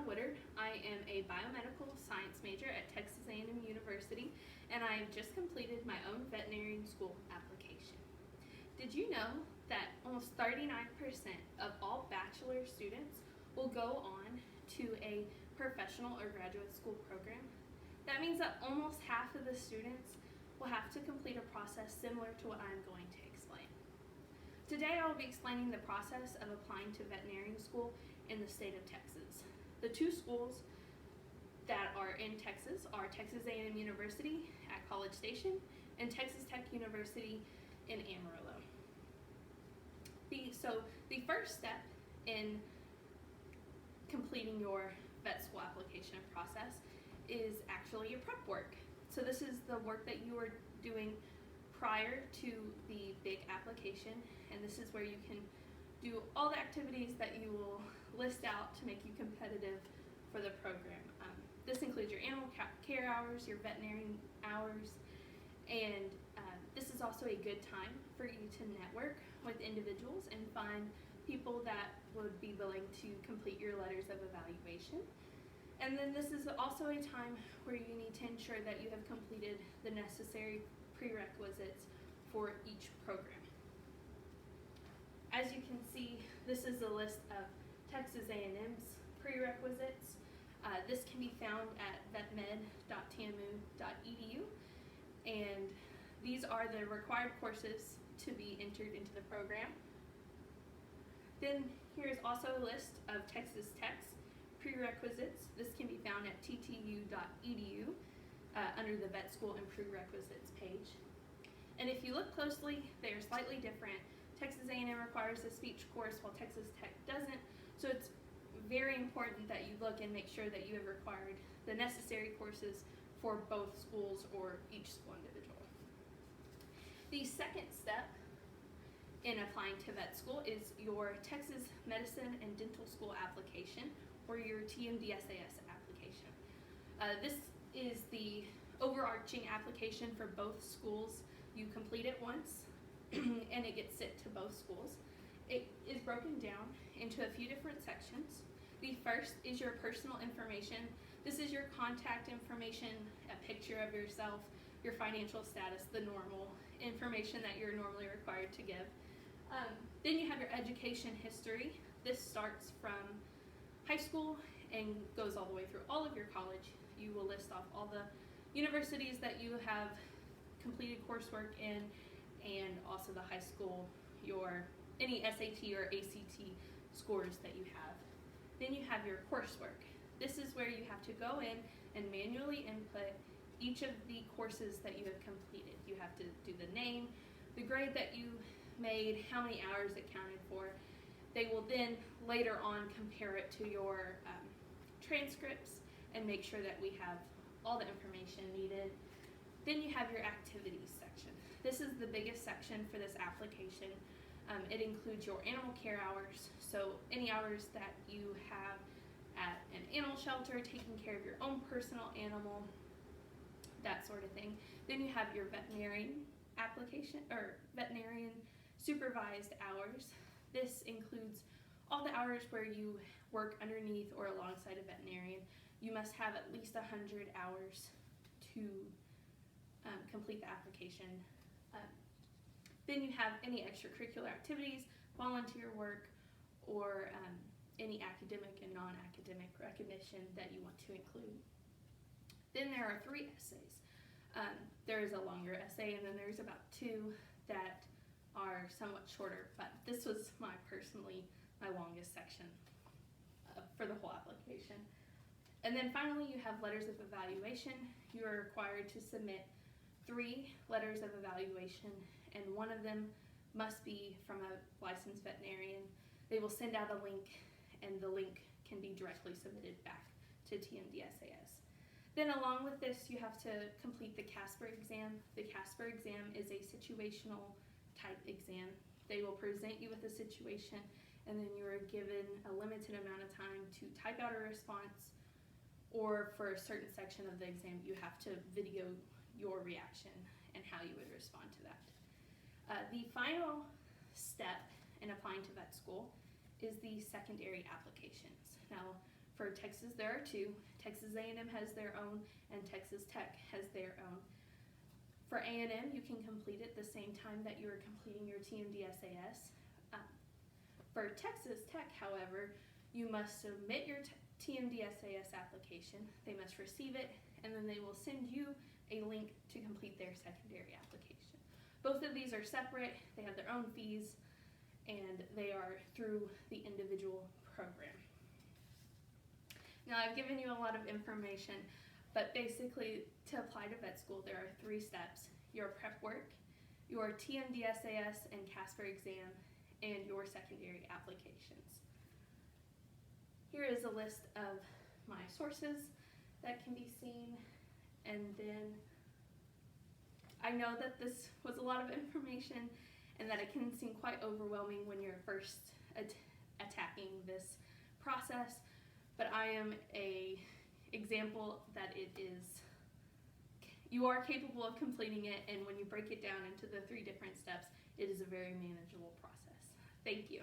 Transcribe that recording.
Woodard. I am a biomedical science major at Texas A&M University, and I have just completed my own veterinary school application. Did you know that almost 39% of all bachelor students will go on to a professional or graduate school program? That means that almost half of the students will have to complete a process similar to what I'm going to explain. Today I will be explaining the process of applying to veterinary school in the state of Texas. The two schools that are in Texas are Texas A&M University at College Station and Texas Tech University in Amarillo. So the first step in completing your vet school application process is actually your prep work. So this is the work that you are doing prior to the big application, and this is where you can do all the activities that you will list out to make you competitive for the program. This includes your animal care hours, your veterinary hours, and this is also a good time for you to network with individuals and find people that would be willing to complete your letters of evaluation. And then this is also a time where you need to ensure that you have completed the necessary prerequisites for each program. As you can see, this is a list of Texas A&M's prerequisites. This can be found at vetmed.tamu.edu, and these are the required courses to be entered into the program. Then here is also a list of Texas Tech's prerequisites. This can be found at ttu.edu under the Vet School and Prerequisites page. And if you look closely, they are slightly different. Texas A&M requires a speech course while Texas Tech doesn't, so it's very important that you look and make sure that you have required the necessary courses for both schools or each school individual. The second step in applying to vet school is your Texas Medicine and Dental School application, or your TMDSAS application. This is the overarching application for both schools. You complete it once and it gets sent to both schools. It is broken down into a few different sections. The first is your personal information. This is your contact information, a picture of yourself, your financial status, the normal information that you're normally required to give. Then you have your education history. This starts from high school and goes all the way through all of your college. You will list off all the universities that you have completed coursework in, and also the high school, any SAT or ACT scores that you have. Then you have your coursework. This is where you have to go in and manually input each of the courses that you have completed. You have to do the name, the grade that you made, how many hours it counted for. They will then later on compare it to your transcripts and make sure that we have all the information needed. Then you have your activities section. This is the biggest section for this application. It includes your animal care hours, so any hours that you have at an animal shelter, taking care of your own personal animal, that sort of thing. Then you have your veterinarian application, or veterinarian supervised hours. This includes all the hours where you work underneath or alongside a veterinarian. You must have at least 100 hours to complete the application. Then you have any extracurricular activities, volunteer work, or any academic and non-academic recognition that you want to include. Then there are 3 essays. There is a longer essay, and then there's about 2 that are somewhat shorter, but this was my longest section for the whole application. And then finally you have letters of evaluation. You are required to submit 3 letters of evaluation, and one of them must be from a licensed veterinarian. They will send out a link, and the link can be directly submitted back to TMDSAS. Then along with this, you have to complete the CASPER exam. The CASPER exam is a situational type exam. They will present you with a situation, and then you are given a limited amount of time to type out a response, or for a certain section of the exam, you have to video your reaction and how you would respond to that. The final step in applying to vet school is the secondary applications. Now, For Texas, there are two. Texas A&M has their own, and Texas Tech has their own. For A&M, you can complete it the same time that you are completing your TMDSAS. For Texas Tech, however, you must submit your TMDSAS application. They must receive it, and then they will send you a link to complete their secondary application. Both of these are separate. They have their own fees, and they are through the individual program. Now, I've given you a lot of information, but basically, to apply to vet school, there are 3 steps: your prep work, your TMDSAS and CASPER exam, and your secondary applications. Here is a list of my sources that can be seen, and then I know that this was a lot of information and that it can seem quite overwhelming when you're first attacking this process, but I am an example that you are capable of completing it, and when you break it down into the 3 different steps, it is a very manageable process. Thank you.